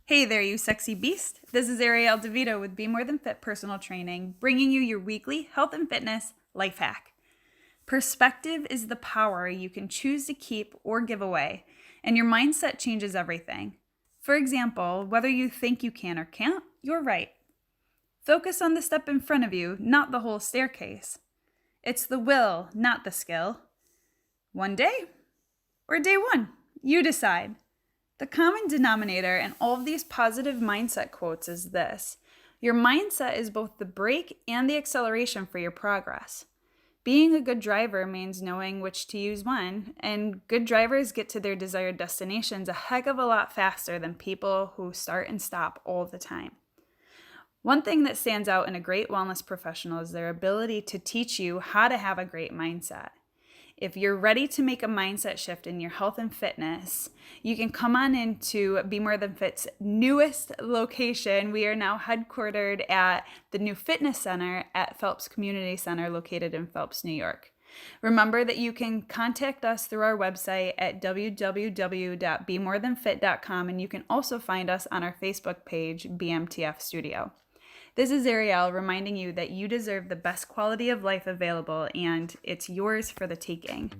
Hey there, you sexy beast. This is Ariel DeVito with Be More Than Fit Personal Training, bringing you your weekly health and fitness life hack. Perspective is the power you can choose to keep or give away, and your mindset changes everything. For example, whether you think you can or can't, you're right. Focus on the step in front of you, not the whole staircase. It's the will, not the skill. One day or day one, you decide. The common denominator in all of these positive mindset quotes is this: your mindset is both the brake and the acceleration for your progress. Being a good driver means knowing which to use when, and good drivers get to their desired destinations a heck of a lot faster than people who start and stop all the time. One thing that stands out in a great wellness professional is their ability to teach you how to have a great mindset. If you're ready to make a mindset shift in your health and fitness, you can come on into Be More Than Fit's newest location. We are now headquartered at the new fitness center at Phelps Community Center located in Phelps, New York. Remember that you can contact us through our website at www.bemorethanfit.com, and you can also find us on our Facebook page, BMTF Studio. This is Ariel reminding you that you deserve the best quality of life available, and it's yours for the taking.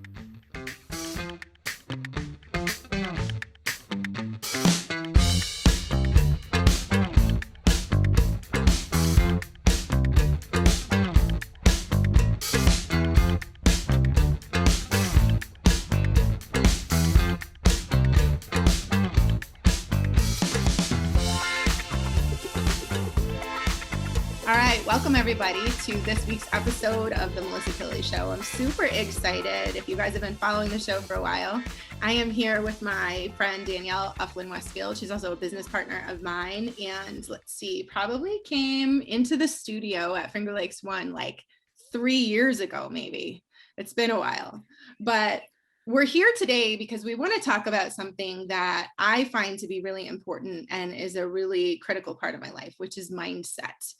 Welcome everybody to this week's episode of the Melissa Killeleagh Show. I'm super excited. If you guys have been following the show for a while, I am here with my friend Danielle Ufland-Westfield. She's also a business partner of mine, and probably came into the studio at Finger Lakes One like 3 years ago, maybe. It's been a while, but we're here today because we want to talk about something that I find to be really important and is a really critical part of my life, which is mindset.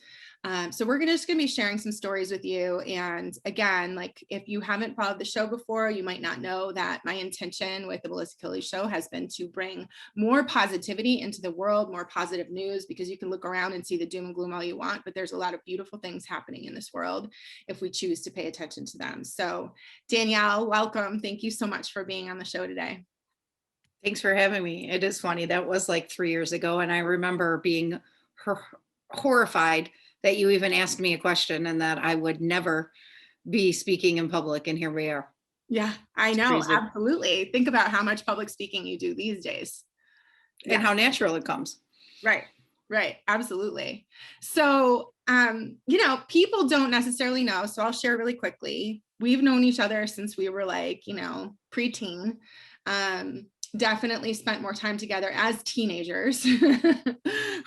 So we're just going to be sharing some stories with you. And again, like if you haven't followed the show before, you might not know that my intention with the Melissa Killeleagh Show has been to bring more positivity into the world, more positive news, because you can look around and see the doom and gloom all you want, but there's a lot of beautiful things happening in this world if we choose to pay attention to them. So Danielle, welcome. Thank you so much for being on the show today. Thanks for having me. It is funny. That was like 3 years ago. And I remember being horrified that you even asked me a question and that I would never be speaking in public. And here we are. Yeah, I know. Absolutely. Think about how much public speaking you do these days. And how natural it comes. Right. Absolutely. So, people don't necessarily know. So I'll share really quickly. We've known each other since we were preteen. Definitely spent more time together as teenagers.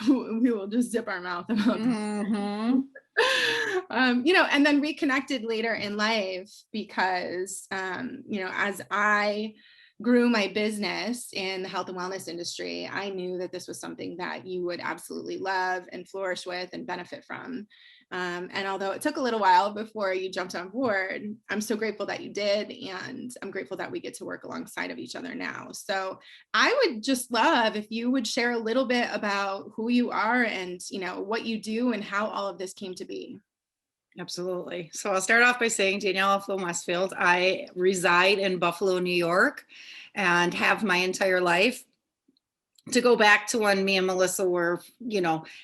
We will just zip our mouth about that. And then reconnected later in life because, as I grew my business in the health and wellness industry, I knew that this was something that you would absolutely love and flourish with and benefit from. And although it took a little while before you jumped on board, I'm so grateful that you did. And I'm grateful that we get to work alongside of each other now. So I would just love if you would share a little bit about who you are and, what you do and how all of this came to be. Absolutely. So I'll start off by saying Danielle Ufland-Westfield. I reside in Buffalo, New York, and have my entire life. To go back to when me and Melissa were,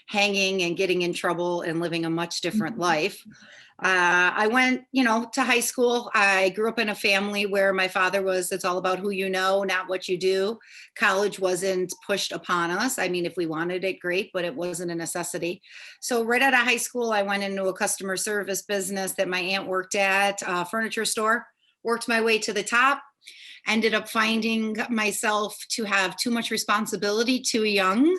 hanging and getting in trouble and living a much different life. I went, to high school. I grew up in a family where my father was, it's all about who you know, not what you do. College wasn't pushed upon us. I mean, if we wanted it, great, but it wasn't a necessity. So right out of high school, I went into a customer service business that my aunt worked at, a furniture store, worked my way to the top. Ended up finding myself to have too much responsibility too young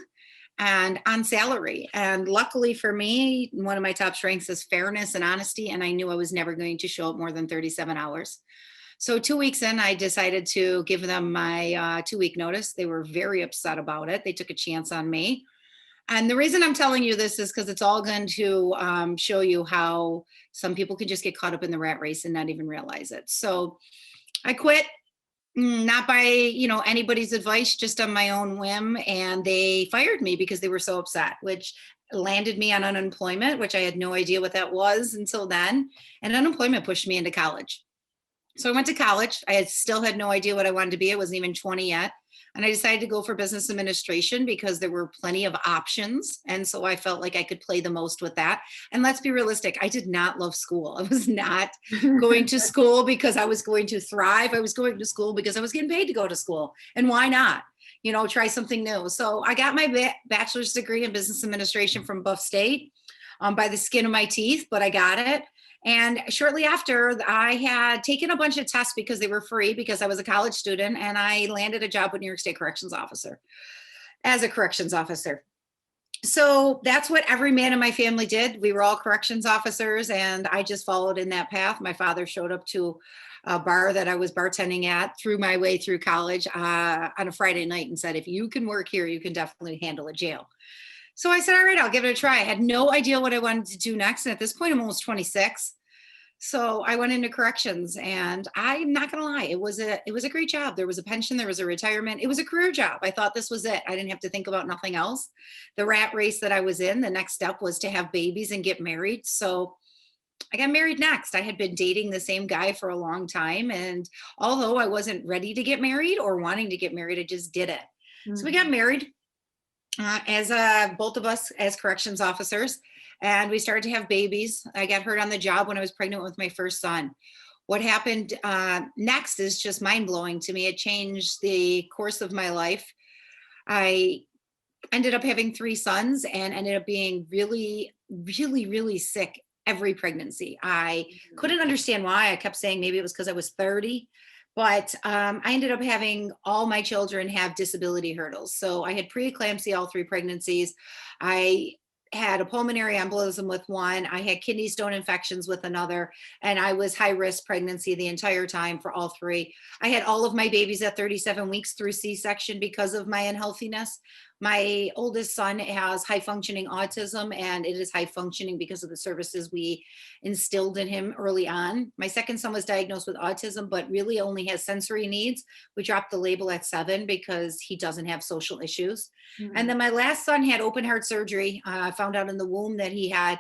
and on salary. And luckily for me, one of my top strengths is fairness and honesty. And I knew I was never going to show up more than 37 hours. So 2 weeks in, I decided to give them my 2-week notice. They were very upset about it. They took a chance on me. And the reason I'm telling you this is because it's all going to show you how some people can just get caught up in the rat race and not even realize it. So I quit. Not by, anybody's advice, just on my own whim. And they fired me because they were so upset, which landed me on unemployment, which I had no idea what that was until then. And unemployment pushed me into college. So I went to college. Still had no idea what I wanted to be. I wasn't even 20 yet. And I decided to go for business administration because there were plenty of options. And so I felt like I could play the most with that. And let's be realistic, I did not love school. I was not going to school because I was going to thrive. I was going to school because I was getting paid to go to school. And why not? Try something new. So I got my bachelor's degree in business administration from Buff State by the skin of my teeth, but I got it. And shortly after, I had taken a bunch of tests because they were free because I was a college student, and I landed a job with New York State Corrections Officer as a corrections officer. So that's what every man in my family did. We were all corrections officers, and I just followed in that path. My father showed up to a bar that I was bartending at through my way through college on a Friday night and said, if you can work here, you can definitely handle a jail. So I said, all right, I'll give it a try. I had no idea what I wanted to do next. And at this point, I'm almost 26. So I went into corrections, and I'm not going to lie, it was a great job. There was a pension, there was a retirement. It was a career job. I thought this was it. I didn't have to think about nothing else. The rat race that I was in, the next step was to have babies and get married. So I got married next. I had been dating the same guy for a long time. And although I wasn't ready to get married or wanting to get married, I just did it. So we got married as both of us as corrections officers. And we started to have babies. I got hurt on the job when I was pregnant with my first son. What happened next is just mind blowing to me. It changed the course of my life. I ended up having 3 sons and ended up being really, really, really sick every pregnancy. I couldn't understand why. I kept saying maybe it was because I was 30. But I ended up having all my children have disability hurdles. So I had preeclampsia all 3 pregnancies. I had a pulmonary embolism with one. I had kidney stone infections with another, and I was high risk pregnancy the entire time for all 3. I had all of my babies at 37 weeks through C-section because of my unhealthiness. My oldest son has high functioning autism, and it is high functioning because of the services we instilled in him early on. My second son was diagnosed with autism, but really only has sensory needs. We dropped the label at 7 because he doesn't have social issues. And then my last son had open heart surgery. I found out in the womb that he had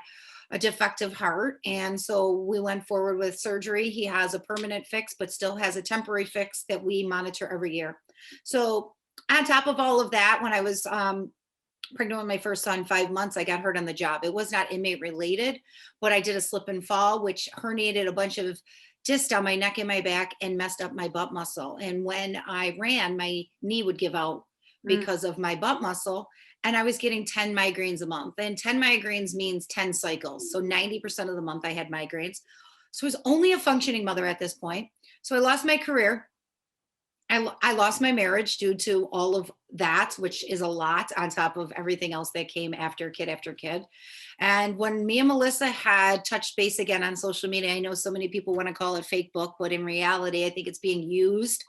a defective heart. And so we went forward with surgery. He has a permanent fix, but still has a temporary fix that we monitor every year. So on top of all of that, when I was pregnant with my first son, 5 months, I got hurt on the job. It was not inmate related, but I did a slip and fall, which herniated a bunch of discs down my neck and my back and messed up my butt muscle. And when I ran, my knee would give out because of my butt muscle. And I was getting 10 migraines a month. And 10 migraines means 10 cycles. So 90% of the month I had migraines. So I was only a functioning mother at this point. So I lost my career. I lost my marriage due to all of that, which is a lot on top of everything else that came after kid. And when me and Melissa had touched base again on social media, I know so many people want to call it fake book, but in reality, I think it's being used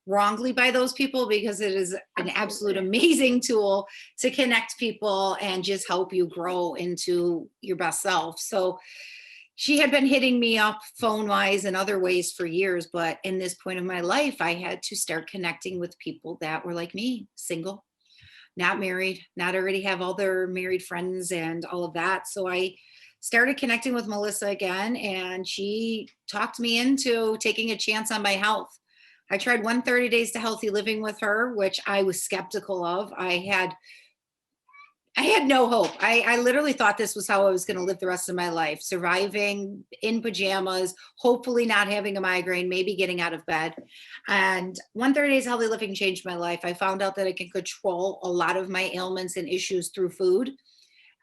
wrongly by those people because it is an absolute amazing tool to connect people and just help you grow into your best self. So she had been hitting me up phone wise and other ways for years, but in this point of my life, I had to start connecting with people that were like me, single, not married, not already have all their married friends and all of that. So I started connecting with Melissa again, and she talked me into taking a chance on my health. I tried 130 days to healthy living with her, which I was skeptical of. I had no hope. I literally thought this was how I was going to live the rest of my life, surviving in pajamas, hopefully not having a migraine, maybe getting out of bed. And 130 days healthy living changed my life. I found out that I can control a lot of my ailments and issues through food.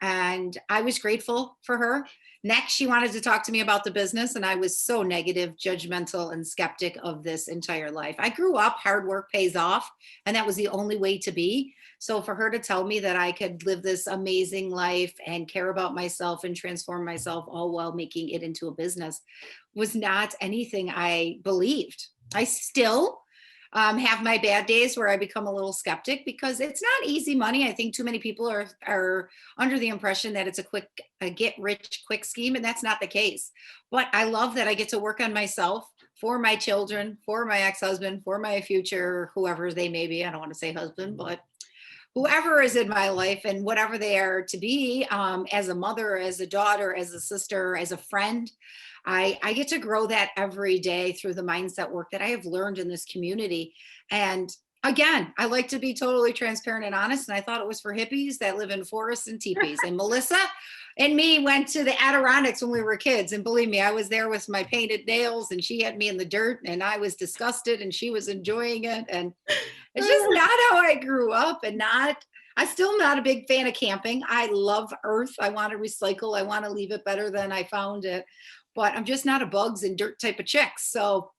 And I was grateful for her. Next, she wanted to talk to me about the business, and I was so negative, judgmental, and skeptic of this entire life. I grew up, hard work pays off, and that was the only way to be. So for her to tell me that I could live this amazing life and care about myself and transform myself all while making it into a business was not anything I believed. I still have my bad days where I become a little skeptic because it's not easy money. I think too many people are under the impression that it's a get rich quick scheme, and that's not the case. But I love that I get to work on myself, for my children, for my ex-husband, for my future, whoever they may be. I don't want to say husband, but whoever is in my life and whatever they are to be, as a mother, as a daughter, as a sister, as a friend. I get to grow that every day through the mindset work that I have learned in this community. And again, I like to be totally transparent and honest. And I thought it was for hippies that live in forests and teepees. And Melissa and me went to the Adirondacks when we were kids. And believe me, I was there with my painted nails and she had me in the dirt and I was disgusted and she was enjoying it. And it's just not how I grew up, and I'm still not a big fan of camping. I love earth. I want to recycle. I want to leave it better than I found it, but I'm just not a bugs and dirt type of chick. So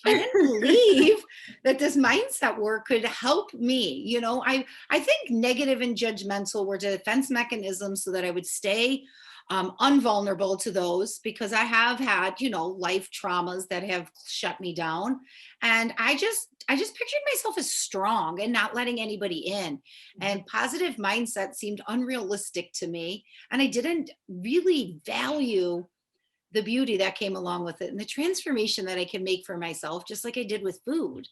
I didn't believe that this mindset work could help me. I think negative and judgmental were defense mechanisms so that I would stay unvulnerable to those, because I have had, life traumas that have shut me down. And I just pictured myself as strong and not letting anybody in. And positive mindset seemed unrealistic to me. And I didn't really value the beauty that came along with it and the transformation that I can make for myself, just like I did with food.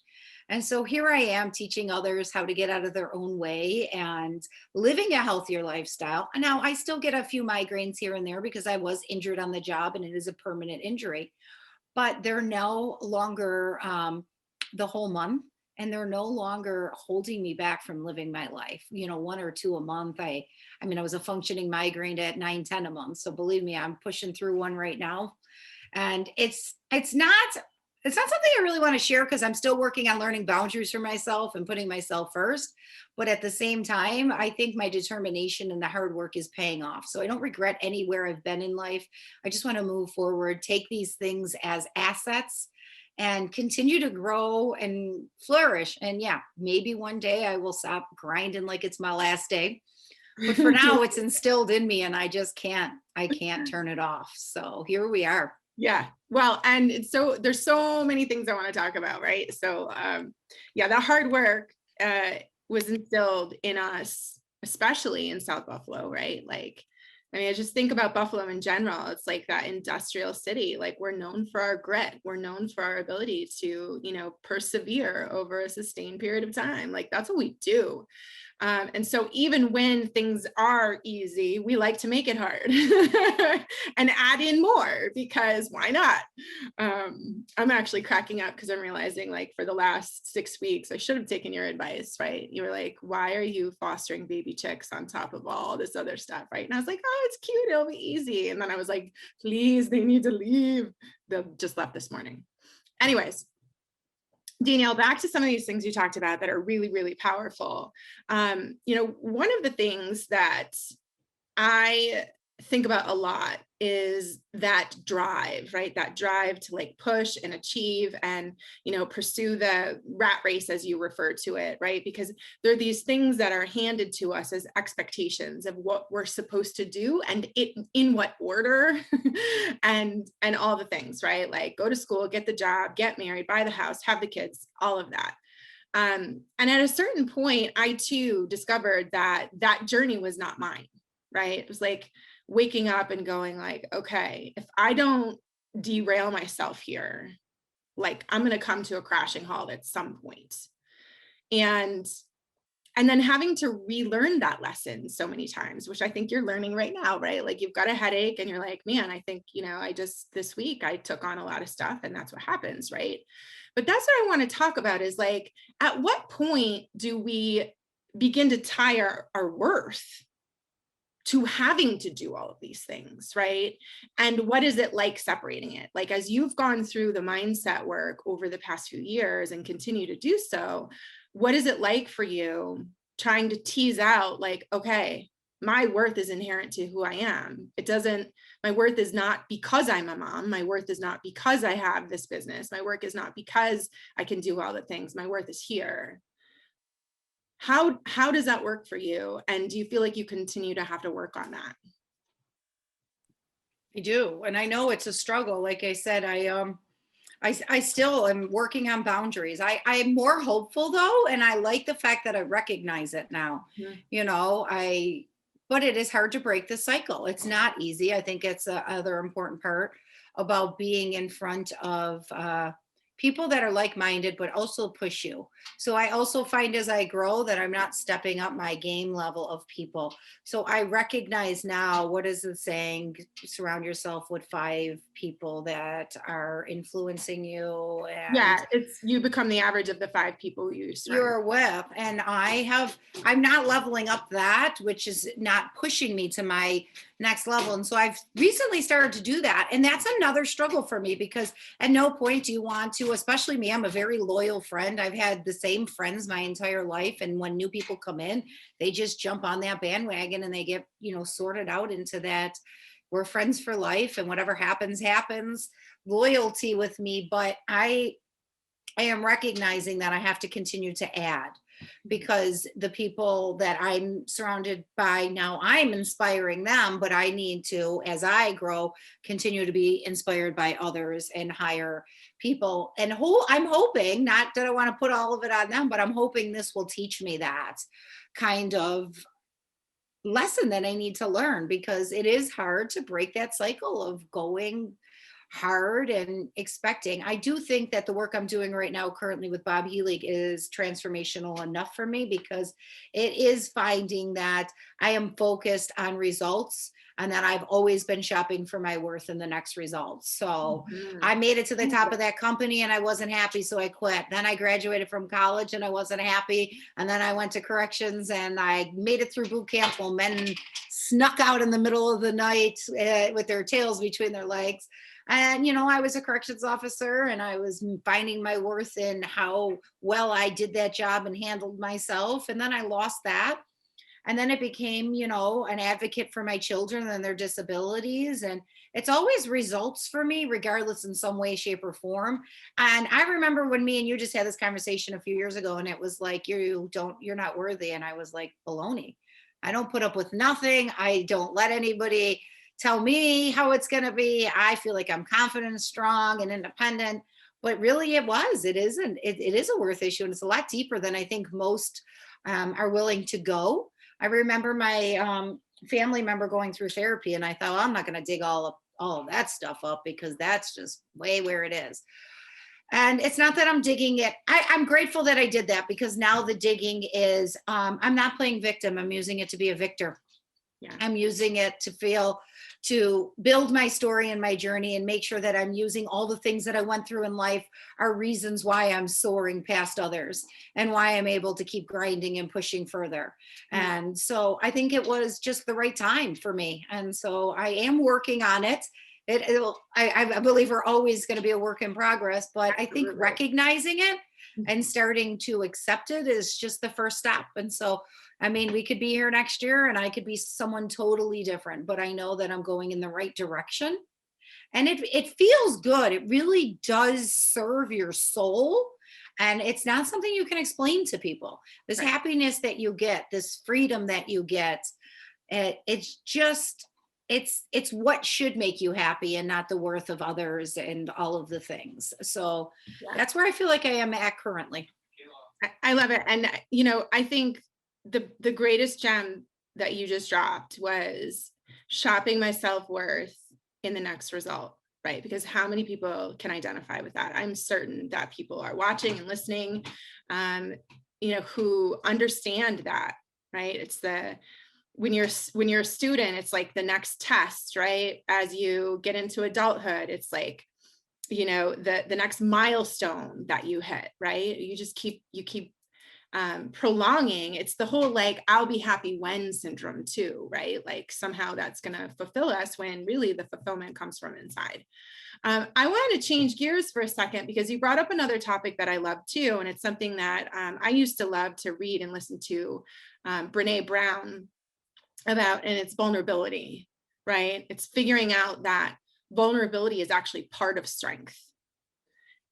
And so here I am teaching others how to get out of their own way and living a healthier lifestyle. And now I still get a few migraines here and there because I was injured on the job and it is a permanent injury, but they're no longer the whole month. And they're no longer holding me back from living my life, 1 or 2 a month. I was a functioning migraine at 9, 10 a month. So believe me, I'm pushing through one right now. And it's not something I really want to share because I'm still working on learning boundaries for myself and putting myself first. But at the same time, I think my determination and the hard work is paying off. So I don't regret anywhere I've been in life. I just want to move forward, take these things as assets and continue to grow and flourish. And yeah, maybe one day I will stop grinding like it's my last day. But for now, it's instilled in me and I can't turn it off. So here we are. Yeah. Well, and there's so many things I want to talk about, right? So the hard work was instilled in us, especially in South Buffalo, right? I just think about Buffalo in general. It's like that industrial city. Like, we're known for our grit. We're known for our ability to, persevere over a sustained period of time. Like, that's what we do. And so even when things are easy, we like to make it hard and add in more, because why not? I'm actually cracking up because I'm realizing, like, for the last 6 weeks, I should have taken your advice, right? You were like, why are you fostering baby chicks on top of all this other stuff, right? And I was like, oh, it's cute, it'll be easy. And then I was like, please, they need to leave. They just left this morning. Anyways, Danielle, back to some of these things you talked about that are really, really powerful. One of the things that I think about a lot is that drive, right? That drive to like push and achieve and, pursue the rat race, as you refer to it, right? Because there are these things that are handed to us as expectations of what we're supposed to do and in what order and all the things, right? Like, go to school, get the job, get married, buy the house, have the kids, all of that. And at a certain point, I too discovered that journey was not mine, right? It was like waking up and going like, okay, if I don't derail myself here, like, I'm going to come to a crashing halt at some point. And then having to relearn that lesson so many times, which I think you're learning right now, right? Like, you've got a headache and you're like, man, I think, this week I took on a lot of stuff and that's what happens, right? But that's what I want to talk about is, like, at what point do we begin to tie our worth to having to do all of these things, right? And what is it like separating it? Like, as you've gone through the mindset work over the past few years and continue to do so, what is it like for you trying to tease out, like, okay, my worth is inherent to who I am. My worth is not because I'm a mom. My worth is not because I have this business. My work is not because I can do all the things. My worth is here. How does that work for you? And do you feel like you continue to have to work on that? I do. And I know it's a struggle. Like I said, I still am working on boundaries. I'm more hopeful though. And I like the fact that I recognize it now, but it is hard to break the cycle. It's not easy. I think it's the other important part about being in front of people that are like-minded, but also push you. So I also find as I grow that I'm not stepping up my game level of people. So I recognize now, what is the saying? Surround yourself with 5 people that are influencing you, and Yeah, it's you become the average of the 5 people you surround. you're a whip. And I'm not leveling up that, which is not pushing me to my next level. And so I've recently started to do that. And that's another struggle for me, because at no point do you want to, especially me, I'm a very loyal friend. I've had the same friends my entire life. And when new people come in, they just jump on that bandwagon and they get, sorted out into that. We're friends for life, and whatever happens, happens loyalty with me. But I am recognizing that I have to continue to add, because the people that I'm surrounded by now, I'm inspiring them, but I need to, as I grow, continue to be inspired by others and hire people. And I'm hoping, not that I want to put all of it on them, but I'm hoping this will teach me that kind of lesson that I need to learn, because it is hard to break that cycle of going hard and expecting. I do think that the work I'm doing right now currently with Bob Healy is transformational enough for me, because it is finding that I am focused on results, and that I've always been shopping for my worth in the next results. So I made it to the top of that company and I wasn't happy, so I quit. Then I graduated from college and I wasn't happy, and then I went to corrections and I made it through boot camp while men snuck out in the middle of the night with their tails between their legs. And, I was a corrections officer, and I was finding my worth in how well I did that job and handled myself. And then I lost that. And then it became, an advocate for my children and their disabilities. And it's always results for me, regardless, in some way, shape, or form. And I remember when me and you just had this conversation a few years ago, and it was like, you're not worthy. And I was like, baloney. I don't put up with nothing. I don't let anybody tell me how it's going to be. I feel like I'm confident and strong and independent. But really, it isn't. It is a worth issue, and it's a lot deeper than I think most are willing to go. I remember my family member going through therapy, and I thought, well, I'm not going to dig all of that stuff up, because that's just way where it is. And it's not that I'm digging it. I'm grateful that I did that, because now the digging is, I'm not playing victim. I'm using it to be a victor. Yeah. I'm using it to build my story and my journey, and make sure that I'm using all the things that I went through in life are reasons why I'm soaring past others, and why I'm able to keep grinding and pushing further. And so I think it was just the right time for me. And so I am working on it. I believe we're always going to be a work in progress, but I think recognizing it and starting to accept it is just the first step. And so, we could be here next year and I could be someone totally different, but I know that I'm going in the right direction. And it feels good. It really does serve your soul. And it's not something you can explain to people. This happiness that you get, this freedom that you get, it's what should make you happy, and not the worth of others and all of the things. So that's where I feel like I am at currently. I love it. And, I think the greatest gem that you just dropped was shopping my self-worth in the next result, right? Because how many people can identify with that? I'm certain that people are watching and listening, who understand that, right? It's when you're a student, it's like the next test, right? As you get into adulthood, it's like, the next milestone that you hit, right? You keep prolonging. It's the whole like I'll be happy when syndrome too, right? Like somehow that's going to fulfill us, when really the fulfillment comes from inside. I wanted to change gears for a second, because you brought up another topic that I love too, and it's something that I used to love to read and listen to Brene Brown about, and it's vulnerability, right? It's figuring out that vulnerability is actually part of strength.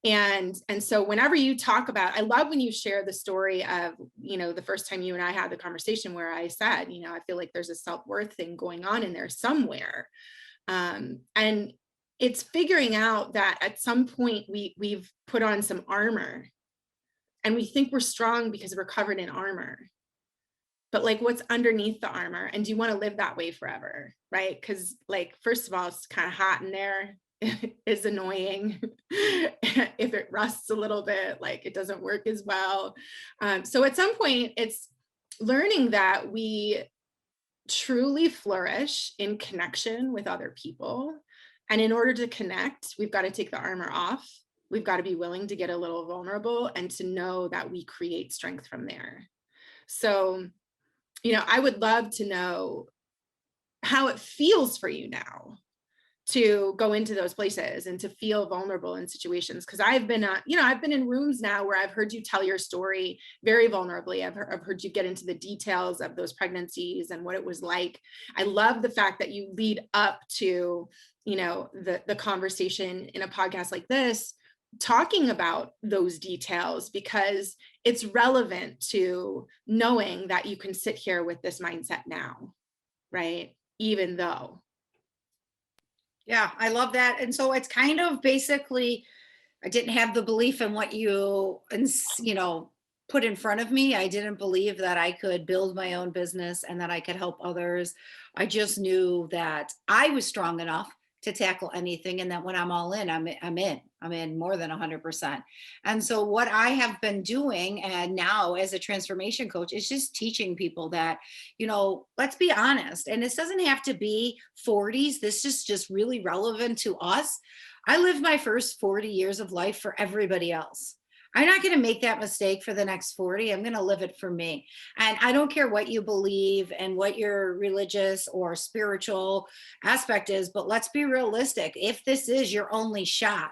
And so whenever you talk about, I love when you share the story of, the first time you and I had the conversation where I said, I feel like there's a self-worth thing going on in there somewhere. And it's figuring out that at some point we've put on some armor, and we think we're strong because we're covered in armor. But like, what's underneath the armor? And do you want to live that way forever? Right? Because like, first of all, it's kind of hot in there. is annoying. If it rusts a little bit, like it doesn't work as well. So at some point, it's learning that we truly flourish in connection with other people. And in order to connect, we've got to take the armor off. We've got to be willing to get a little vulnerable and to know that we create strength from there. So, I would love to know how it feels for you now to go into those places and to feel vulnerable in situations. Because I've been, I've been in rooms now where I've heard you tell your story very vulnerably. I've heard you get into the details of those pregnancies and what it was like. I love the fact that you lead up to, the conversation in a podcast like this, talking about those details, because it's relevant to knowing that you can sit here with this mindset now, right? Even though. Yeah, I love that. And so it's kind of basically, I didn't have the belief in what put in front of me. I didn't believe that I could build my own business and that I could help others. I just knew that I was strong enough to tackle anything. And that when I'm all in, I'm in more than 100%. And so what I have been doing, and now as a transformation coach, is just teaching people that, let's be honest. And this doesn't have to be 40s. This is just really relevant to us. I lived my first 40 years of life for everybody else. I'm not going to make that mistake for the next 40. I'm going to live it for me. And I don't care what you believe and what your religious or spiritual aspect is, but let's be realistic. If this is your only shot,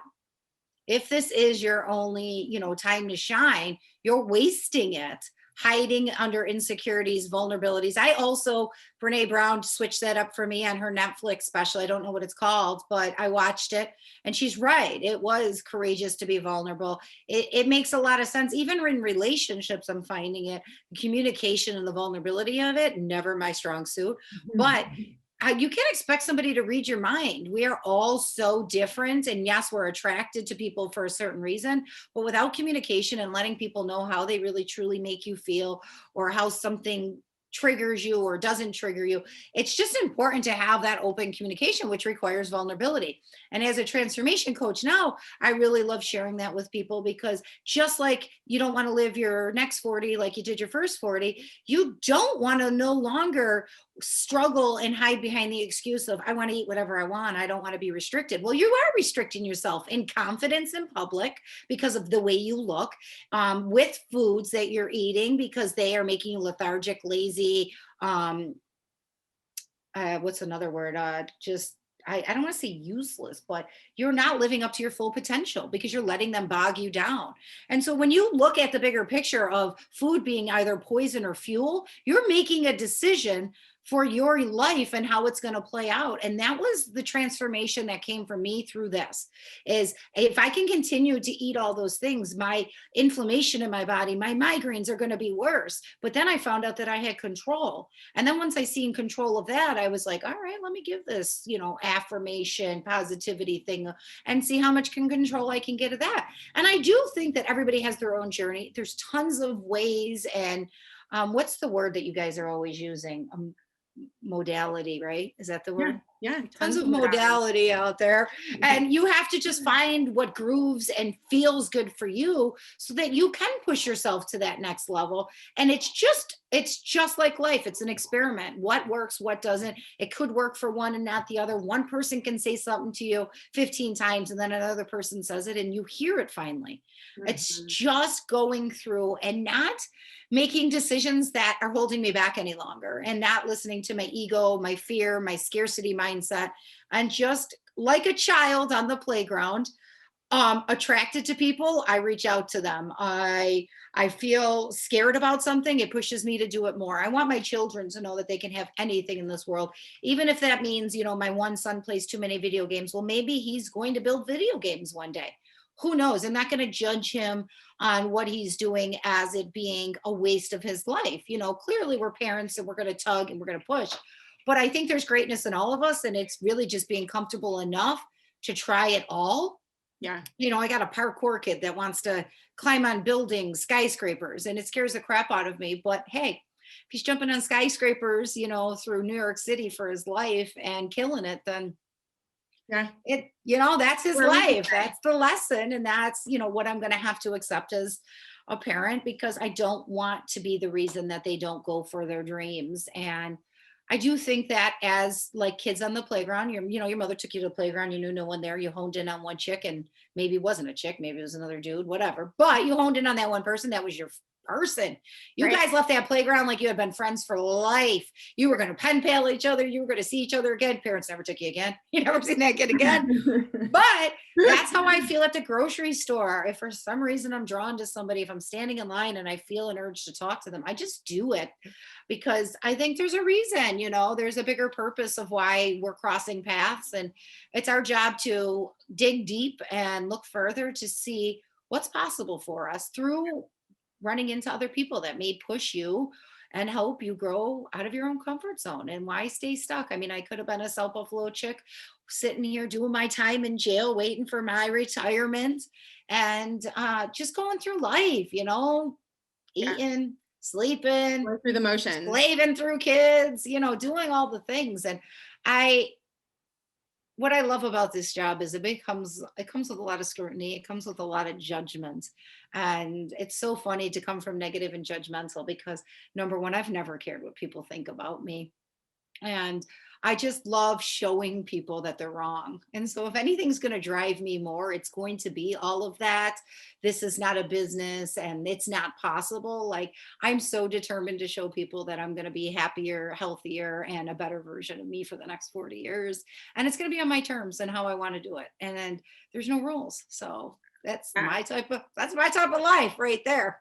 if this is your only, time to shine, you're wasting it, hiding under insecurities, vulnerabilities. I also, Brene Brown switched that up for me on her Netflix special. I don't know what it's called, but I watched it and she's right. It was courageous to be vulnerable. It makes a lot of sense. Even in relationships, I'm finding it, communication and the vulnerability of it, never my strong suit, but you can't expect somebody to read your mind. We are all so different. And yes, we're attracted to people for a certain reason, but without communication and letting people know how they really truly make you feel, or how something triggers you or doesn't trigger you, it's just important to have that open communication, which requires vulnerability. And as a transformation coach now, I really love sharing that with people, because just like you don't want to live your next 40 like you did your first 40, you don't want to no longer struggle and hide behind the excuse of, I want to eat whatever I want, I don't want to be restricted. Well, you are restricting yourself in confidence in public because of the way you look, with foods that you're eating, because they are making you lethargic, lazy, what's another word, I don't want to say useless, but you're not living up to your full potential because you're letting them bog you down. And so when you look at the bigger picture of food being either poison or fuel, you're making a decision for your life and how it's going to play out. And that was the transformation that came from me through this, is if I can continue to eat all those things, my inflammation in my body, my migraines are going to be worse. But then I found out that I had control. And then once I seen control of that, I was like, all right, let me give this, affirmation, positivity thing and see how much control I can get of that. And I do think that everybody has their own journey. There's tons of ways. And what's the word that you guys are always using? Modality, right? Is that the word? Yeah. Tons of modality out there. And you have to just find what grooves and feels good for you so that you can push yourself to that next level. And it's just like life. It's an experiment. What works, what doesn't. It could work for one and not the other. One person can say something to you 15 times and then another person says it and you hear it finally. Mm-hmm. It's just going through and not making decisions that are holding me back any longer, and not listening to my ego, my fear, my scarcity mindset, and just like a child on the playground, attracted to people, I reach out to them. I feel scared about something, it pushes me to do it more. I want my children to know that they can have anything in this world, even if that means, my one son plays too many video games. Well, maybe he's going to build video games one day. Who knows? I'm not going to judge him on what he's doing as it being a waste of his life. Clearly we're parents and we're going to tug and we're going to push, but I think there's greatness in all of us, and it's really just being comfortable enough to try it all. Yeah. I got a parkour kid that wants to climb on buildings, skyscrapers, and it scares the crap out of me. But hey, if he's jumping on skyscrapers, through New York City for his life and killing it, then Yeah. That's his life. That's the lesson. And that's, what I'm going to have to accept as a parent, because I don't want to be the reason that they don't go for their dreams. And I do think that as like kids on the playground, your mother took you to the playground, you knew no one there, you honed in on one chick, and maybe it wasn't a chick, maybe it was another dude, whatever. But you honed in on that one person, that was your person. You guys left that playground like you had been friends for life. You were going to pen pal each other. You were going to see each other again. Parents never took you again. You never seen that kid again. But that's how I feel at the grocery store. If for some reason I'm drawn to somebody, if I'm standing in line and I feel an urge to talk to them, I just do it, because I think there's a reason, there's a bigger purpose of why we're crossing paths. And it's our job to dig deep and look further to see what's possible for us through running into other people that may push you and help you grow out of your own comfort zone. And why stay stuck? I mean, I could have been a South Buffalo chick sitting here doing my time in jail, waiting for my retirement, and just going through life, eating, sleeping, going through the motions, slaving through kids, doing all the things. And what I love about this job is it comes with a lot of scrutiny. It comes with a lot of judgment. And it's so funny to come from negative and judgmental, because number one, I've never cared what people think about me. And I just love showing people that they're wrong. And so if anything's going to drive me more, it's going to be all of that. This is not a business and it's not possible. Like, I'm so determined to show people that I'm going to be happier, healthier, and a better version of me for the next 40 years. And it's going to be on my terms and how I want to do it. And there's no rules. So that's my type of life right there.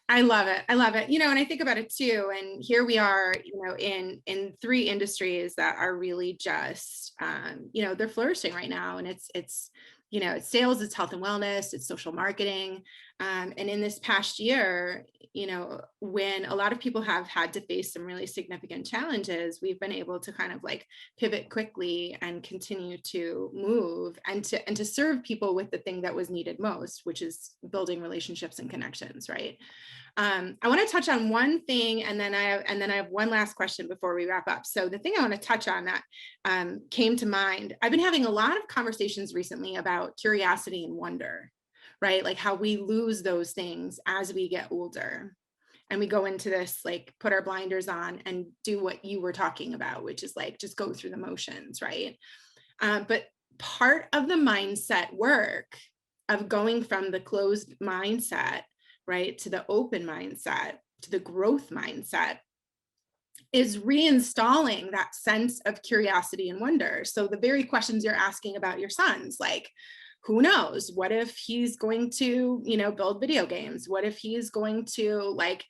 I love it. I love it. And I think about it too. And here we are, in 3 industries that are really just, they're flourishing right now. And it's sales, it's health and wellness, it's social marketing. And in this past year, when a lot of people have had to face some really significant challenges, we've been able to kind of like pivot quickly and continue to move and to serve people with the thing that was needed most, which is building relationships and connections, right? I want to touch on one thing, and then I have one last question before we wrap up. So the thing I want to touch on that came to mind, I've been having a lot of conversations recently about curiosity and wonder, right? Like how we lose those things as we get older. And we go into this, like, put our blinders on and do what you were talking about, which is like, just go through the motions, right? But part of the mindset work of going from the closed mindset, right, to the open mindset, to the growth mindset, is reinstalling that sense of curiosity and wonder. So the very questions you're asking about your sons, like, who knows? What if he's going to, build video games? What if he's going to, like,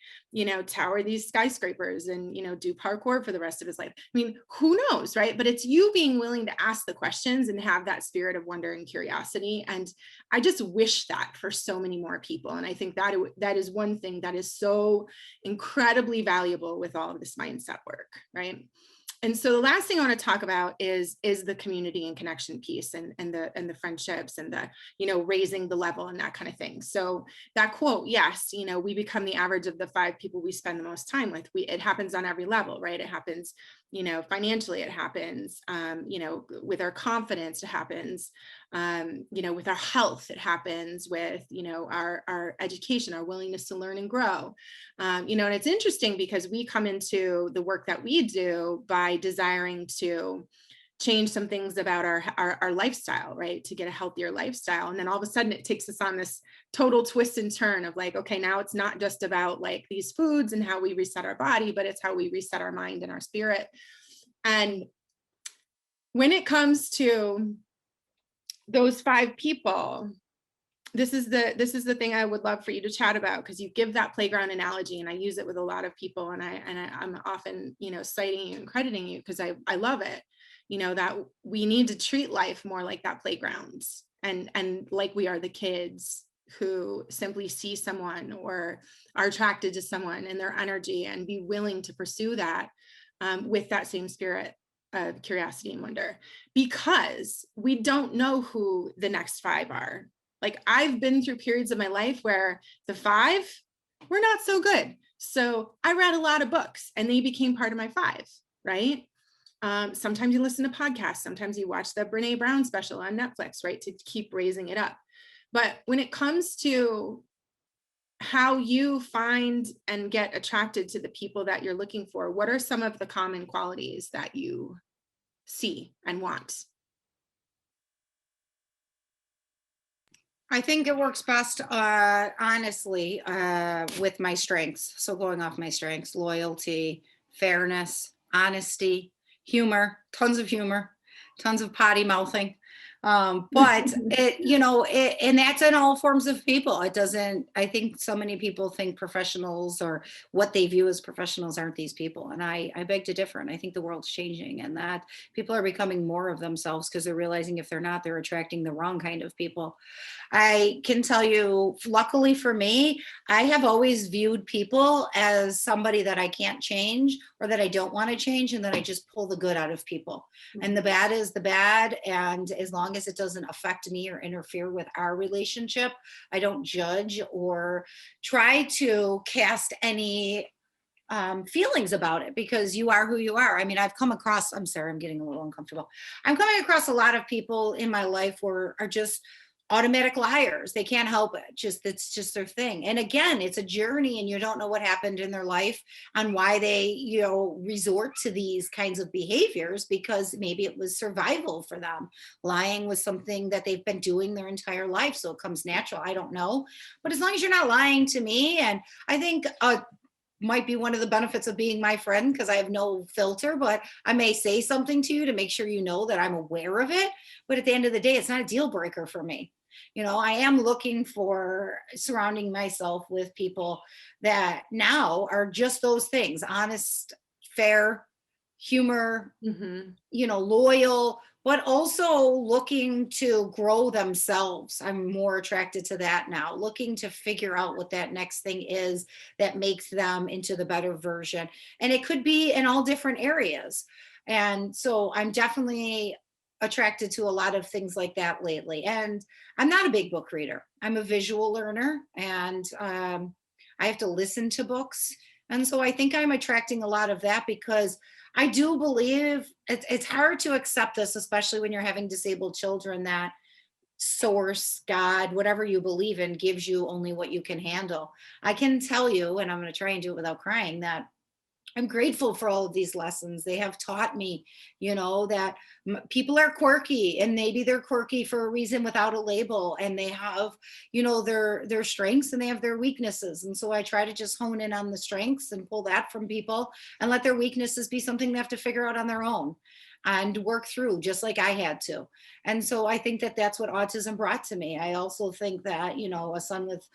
tower these skyscrapers and, do parkour for the rest of his life? I mean, who knows, right? But it's you being willing to ask the questions and have that spirit of wonder and curiosity. And I just wish that for so many more people. And I think that is one thing that is so incredibly valuable with all of this mindset work, right? And so the last thing I want to talk about is the community and connection piece and the friendships and the, raising the level and that kind of thing. So that quote, yes, we become the average of the 5 people we spend the most time with. It happens on every level, right? It happens, financially, it happens, with our confidence, it happens, with our health, it happens with, our education, our willingness to learn and grow. And it's interesting because we come into the work that we do by desiring to change some things about our lifestyle, right? To get a healthier lifestyle. And then all of a sudden it takes us on this total twist and turn of like, okay, now it's not just about like these foods and how we reset our body, but it's how we reset our mind and our spirit. And when it comes to those 5 people, this is the thing I would love for you to chat about, because you give that playground analogy, and I use it with a lot of people, and I'm often, citing you and crediting you because I love it, that we need to treat life more like that playground, and like we are the kids who simply see someone or are attracted to someone and their energy and be willing to pursue that with that same spirit of curiosity and wonder, because we don't know who the next 5 are. Like, I've been through periods of my life where the 5 were not so good. So I read a lot of books and they became part of my 5, right? Sometimes you listen to podcasts. Sometimes you watch the Brene Brown special on Netflix, right? To keep raising it up. But when it comes to how you find and get attracted to the people that you're looking for, what are some of the common qualities that you see and want? I think it works best, honestly, with my strengths. So going off my strengths, loyalty, fairness, honesty, tons of potty mouthing. But and that's in all forms of people. It doesn't, I think so many people think professionals or what they view as professionals aren't these people. And I beg to differ. And I think the world's changing and that people are becoming more of themselves because they're realizing if they're not, they're attracting the wrong kind of people. I can tell you, luckily for me, I have always viewed people as somebody that I can't change or that I don't want to change, and that I just pull the good out of people. And the bad is the bad. And as long as it doesn't affect me or interfere with our relationship, I don't judge or try to cast any feelings about it, because you are who you are. I mean, I've come across, I'm sorry, I'm getting a little uncomfortable. I'm coming across a lot of people in my life who are just automatic liars. They can't help it. It's just their thing. And again, it's a journey and you don't know what happened in their life and why they, resort to these kinds of behaviors, because maybe it was survival for them. Lying was something that they've been doing their entire life. So it comes natural. I don't know. But as long as you're not lying to me, and I think might be one of the benefits of being my friend, because I have no filter, but I may say something to you to make sure you know that I'm aware of it. But at the end of the day, it's not a deal breaker for me. I am looking for surrounding myself with people that now are just those things: honest, fair, humor, loyal, but also looking to grow themselves. I'm more attracted to that now, looking to figure out what that next thing is that makes them into the better version. And it could be in all different areas. And so I'm definitely attracted to a lot of things like that lately. And I'm not a big book reader. I'm a visual learner, and I have to listen to books. And so I think I'm attracting a lot of that, because I do believe it's hard to accept this, especially when you're having disabled children, that source, God, whatever you believe in, gives you only what you can handle. I can tell you, and I'm going to try and do it without crying, that I'm grateful for all of these lessons. They have taught me, that people are quirky, and maybe they're quirky for a reason without a label, and they have, their strengths and they have their weaknesses. And so I try to just hone in on the strengths and pull that from people, and let their weaknesses be something they have to figure out on their own and work through, just like I had to. And so I think that that's what autism brought to me. I also think that, a son with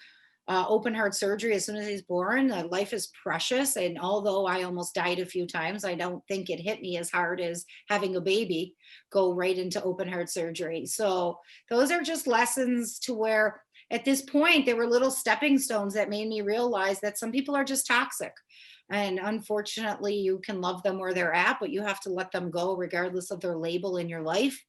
open heart surgery as soon as he's born. Life is precious. And although I almost died a few times, I don't think it hit me as hard as having a baby go right into open heart surgery. So those are just lessons to where at this point, there were little stepping stones that made me realize that some people are just toxic. And unfortunately, you can love them where they're at, but you have to let them go regardless of their label in your life,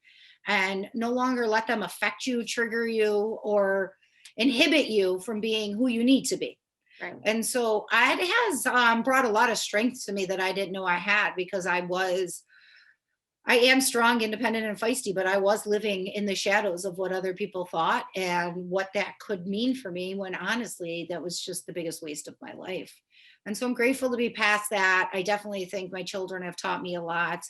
and no longer let them affect you, trigger you, or inhibit you from being who you need to be. Right. And so it has brought a lot of strength to me that I didn't know I had, because I am strong, independent, and feisty, but I was living in the shadows of what other people thought and what that could mean for me, when honestly, that was just the biggest waste of my life. And so I'm grateful to be past that. I definitely think my children have taught me a lot.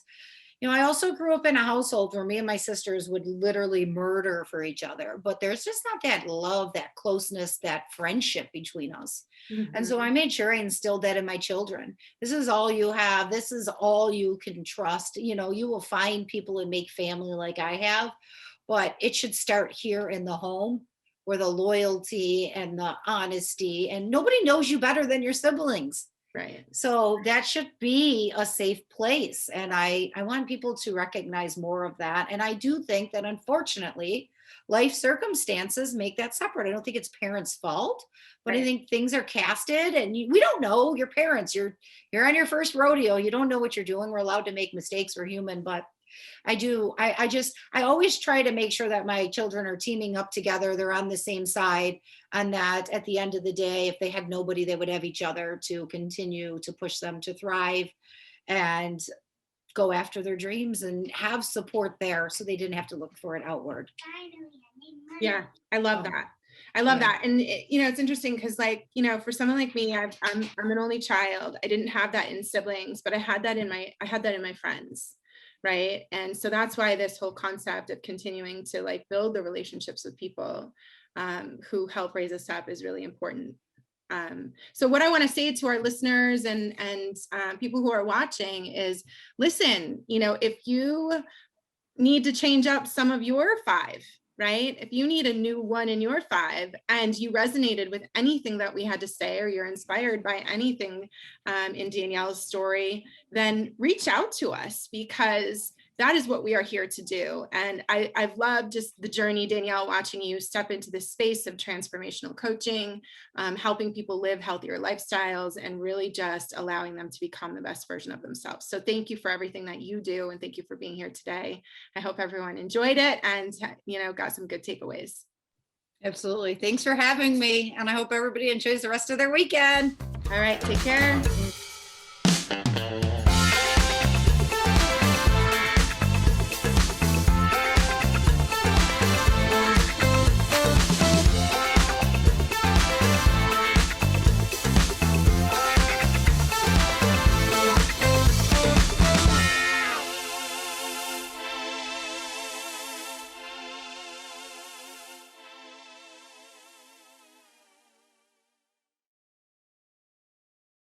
I also grew up in a household where me and my sisters would literally murder for each other, but there's just not that love, that closeness, that friendship between us. And so I made sure I instilled that in my children. This is all you have. This is all you can trust. You will find people and make family like I have, but it should start here in the home, where the loyalty and the honesty, and nobody knows you better than your siblings. Right. So that should be a safe place. And I want people to recognize more of that. And I do think that, unfortunately, life circumstances make that separate. I don't think it's parents' fault, but I think things are casted, and we don't know. Your parents, you're on your first rodeo. You don't know what you're doing. We're allowed to make mistakes. We're human, but I always try to make sure that my children are teaming up together. They're on the same side, and that at the end of the day, if they had nobody, they would have each other to continue to push them to thrive. And go after their dreams and have support there so they didn't have to look for it outward. Yeah, I love that. I love that. And it's interesting because for someone like me, I'm an only child. I didn't have that in siblings, but I had that in my friends. Right. And so that's why this whole concept of continuing to build the relationships with people who help raise us up is really important. So what I want to say to our listeners and people who are watching is, listen, if you need to change up some of your 5, right? If you need a new one in your 5 and you resonated with anything that we had to say, or you're inspired by anything in Danielle's story, then reach out to us, because that is what we are here to do. And I've loved just the journey, Danielle, watching you step into this space of transformational coaching, helping people live healthier lifestyles, and really just allowing them to become the best version of themselves. So thank you for everything that you do. And thank you for being here today. I hope everyone enjoyed it and, got some good takeaways. Absolutely. Thanks for having me. And I hope everybody enjoys the rest of their weekend. All right. Take care.